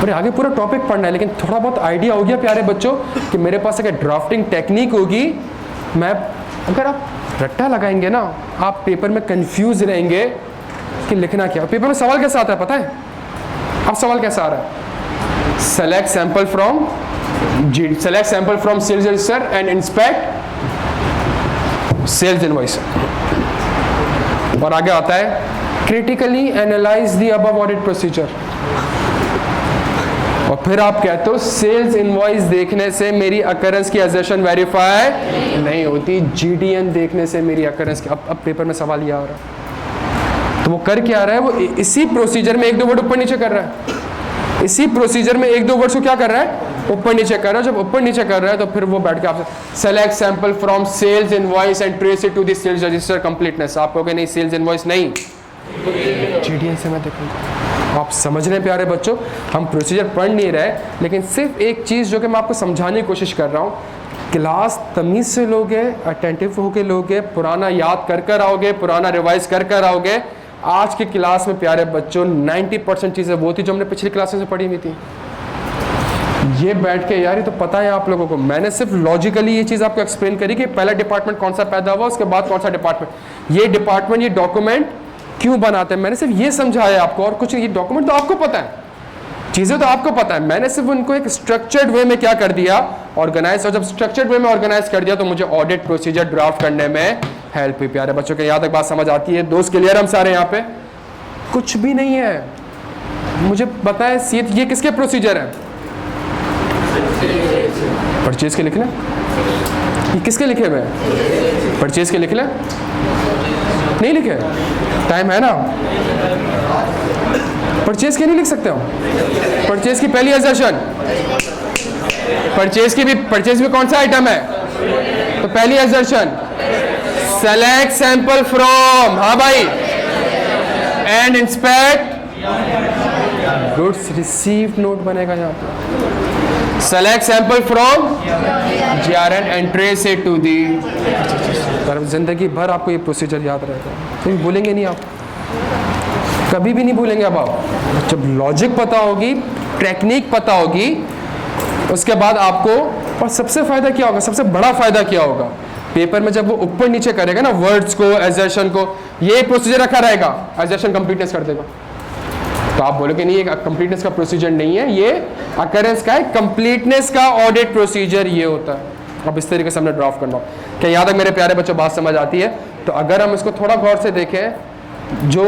अरे आगे पूरा टॉपिक पढ़ना है, लेकिन थोड़ा बहुत आइडिया हो गया प्यारे बच्चों कि मेरे पास अगर ड्राफ्टिंग टेक्निक होगी, मैं अगर आप रट्टा लगाएंगे ना, आप पेपर में कंफ्यूज रहेंगे कि लिखना क्या। पेपर में सवाल कैसा आता है पता है? अब सवाल कैसा आ रहा है? Select sample from sales register and inspect sales invoice, और आगे आता है critically analyse the above audit procedure, और फिर आप कहते हो सेल्स इनवॉइस देखने से मेरी अकरेंस की असर्शन वेरीफाई नहीं होती, GDN देखने से मेरी अकरेंस की। अब पेपर में सवाल यह आ रहा है, तो वो कर क्या रहा है? वो इसी प्रोसीजर में एक दो वर्ड ऊपर नीचे कर रहा है, इसी प्रोसीजर में एक दो वर्ड्स को क्या कर रहा है? ऊपर नीचे कर रहा है। जब ऊपर नीचे कर रहा है तो फिर वो बैठ के आपसे select sample from sales invoice and trace it to the sales register completeness. आप कहोगे नहीं सेल्स इनवॉइस नहीं, GDN से मैं देखूंगा। आप समझ रहे हैं प्यारे बच्चों? हम प्रोसीजर पढ़ नहीं रहे, लेकिन सिर्फ एक चीज़ जो कि मैं आपको समझाने की कोशिश कर रहा हूँ, क्लास तमीज़ से लोगे, अटेंटिव होके लोगे, पुराना याद कर कर आओगे, पुराना रिवाइज कर कर आओगे। आज की क्लास में प्यारे बच्चों 90% चीज़ें वो थी जो हमने पिछली क्लासेस में पढ़ी हुई थी। ये बैठ के यार ये तो पता है आप लोगों को, मैंने सिर्फ लॉजिकली ये चीज़ आपको एक्सप्लेन करी कि पहला डिपार्टमेंट कौन सा पैदा हुआ, उसके बाद कौन सा डिपार्टमेंट, ये डिपार्टमेंट ये डॉक्यूमेंट क्यों बनाते हैं, मैंने सिर्फ ये समझाया आपको, और कुछ ये डॉक्यूमेंट तो आपको पता है, चीज़ें तो आपको पता है। मैंने सिर्फ उनको एक स्ट्रक्चर्ड वे में क्या कर दिया, ऑर्गेनाइज, और जब स्ट्रक्चर्ड वे में ऑर्गेनाइज कर दिया तो मुझे ऑडिट प्रोसीजर ड्राफ्ट करने में हेल्प हुई। प्यारे बच्चों के यहाँ तक बात समझ आती है? दोस्त क्लियर? हम सारे यहाँ पे कुछ भी नहीं है, मुझे बताएं ये किसके प्रोसीजर है? परचेज के लिख लें। ये किसके लिखे हुए हैं? परचेज के लिख लें। नहीं लिखे? टाइम है ना? परचेज के नहीं लिख सकते हो? परचेज की पहली असर्शन, परचेज में कौन सा आइटम है? तो पहली असर्शन सेलेक्ट सैंपल फ्रॉम, हाँ भाई, and inspect goods received note बनेगा यहाँ पे। Select sample from GRN and trace it to the. जिंदगी भर आपको ये प्रोसीजर याद रहेगा, कभी भूलेंगे नहीं आप, कभी भी नहीं भूलेंगे। अब आप जब लॉजिक पता होगी, टेक्निक पता होगी, उसके बाद आपको, और सबसे फायदा क्या होगा, सबसे बड़ा फायदा क्या होगा, पेपर में जब वो ऊपर नीचे करेगा ना वर्ड्स को, एजर्शन को, ये प्रोसीजर रखा रहेगा, एजर्शन कंप्लीटनेस कर देगा, तो आप बोलोगे नहीं ये कंप्लीटनेस का प्रोसीजर नहीं है, ये अकरेंस का है। कंप्लीटनेस का ऑडिट प्रोसीजर ये होता है। अब इस तरीके से हमने ड्राफ्ट करना। क्या यहाँ तक मेरे प्यारे बच्चों बात समझ आती है? तो अगर हम इसको थोड़ा गौर से देखें जो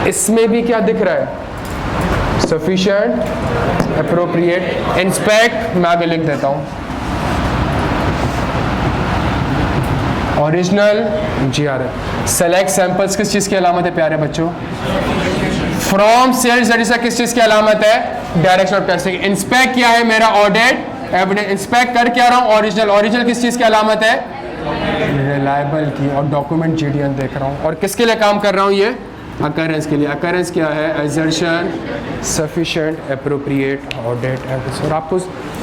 इसमें भी क्या दिख रहा है, सफिशिएंट, अप्रोप्रिएट, इंस्पेक्ट मैं आगे लिख देता हूँ, ओरिजिनल GRF, सेलेक्ट सैंपल्स किस चीज़ की अलामत है प्यारे बच्चों, फ्रॉम सेल्स रेजिस्टर किस चीज़ की अलामत है, डायरेक्शन ऑफ टेस्टिंग, इंस्पेक्ट क्या है मेरा ऑडिट एविडेंस, इंस्पेक्ट कर क्या रहा हूँ ओरिजिनल, ओरिजिनल किस चीज़ की अलामत है, रिलायबल की, और डॉक्यूमेंट GDN देख रहा हूँ, और किसके लिए काम कर रहा हूँ ये, अकरेंस के लिए, अकरेंस क्या है, असर्शन, सफिशिएंट, अप्रोप्रिएट, ऑडिट, और आपको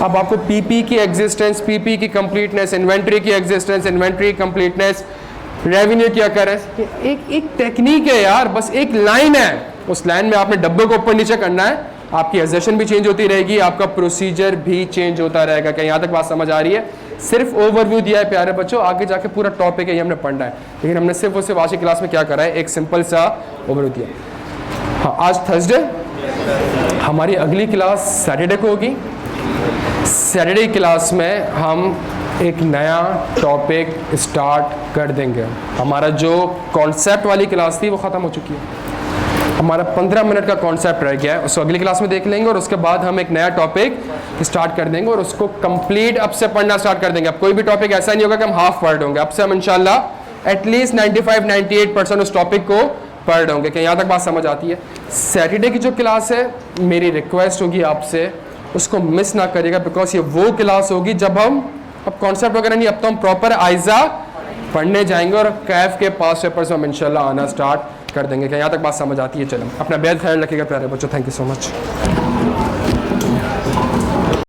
अब आपको PP की एग्जिस्टेंस, PP की कंप्लीटनेस, इन्वेंट्री की एग्जिस्टेंस, इन्वेंट्री कंप्लीटनेस, रेवेन्यू की अकरेंस, एक टेक्निक है यार, बस एक लाइन है, उस लाइन में आपने डब्बे को ऊपर नीचे करना है, आपकी एग्जेशन भी चेंज होती रहेगी, आपका प्रोसीजर भी चेंज होता रहेगा। क्या यहाँ तक बात समझ आ रही है? सिर्फ ओवरव्यू दिया है प्यारे बच्चों, आगे जाके पूरा टॉपिक है ये हमने पढ़ना है, लेकिन हमने सिर्फ और सिर्फ आज की क्लास में क्या करा है, एक सिंपल सा ओवरव्यू दिया। हाँ, आज थर्सडे, हमारी अगली क्लास सैटरडे को होगी। सैटरडे क्लास में हम एक नया टॉपिक स्टार्ट कर देंगे। हमारा जो कॉन्सेप्ट वाली क्लास थी वो ख़त्म हो चुकी है, हमारा 15 मिनट का कॉन्सेप्ट रह गया है, उसको अगली क्लास में देख लेंगे और उसके बाद हम एक नया टॉपिक स्टार्ट कर देंगे और उसको कंप्लीट अब से पढ़ना स्टार्ट कर देंगे। अब कोई भी टॉपिक ऐसा नहीं होगा कि हम हाफ पढ़ होंगे, अब से हम इंशाल्लाह एटलीस्ट 95-98% उस टॉपिक को पढ़ होंगे। क्या यहाँ तक बात समझ आती है? सैटरडे की जो क्लास है, मेरी रिक्वेस्ट होगी आपसे उसको मिस ना करिएगा, बिकॉज ये वो क्लास होगी जब हम अब कॉन्सेप्ट वगैरह नहीं, अब तो हम प्रॉपर आइजा पढ़ने जाएंगे और कैफ के पास पेपर्स हम इंशाल्लाह आना स्टार्ट कर देंगे। क्या यहाँ तक बात समझ आती है? चलो, अपना बेहद ख्याल रखिएगा प्यारे बच्चों, थैंक यू सो मच।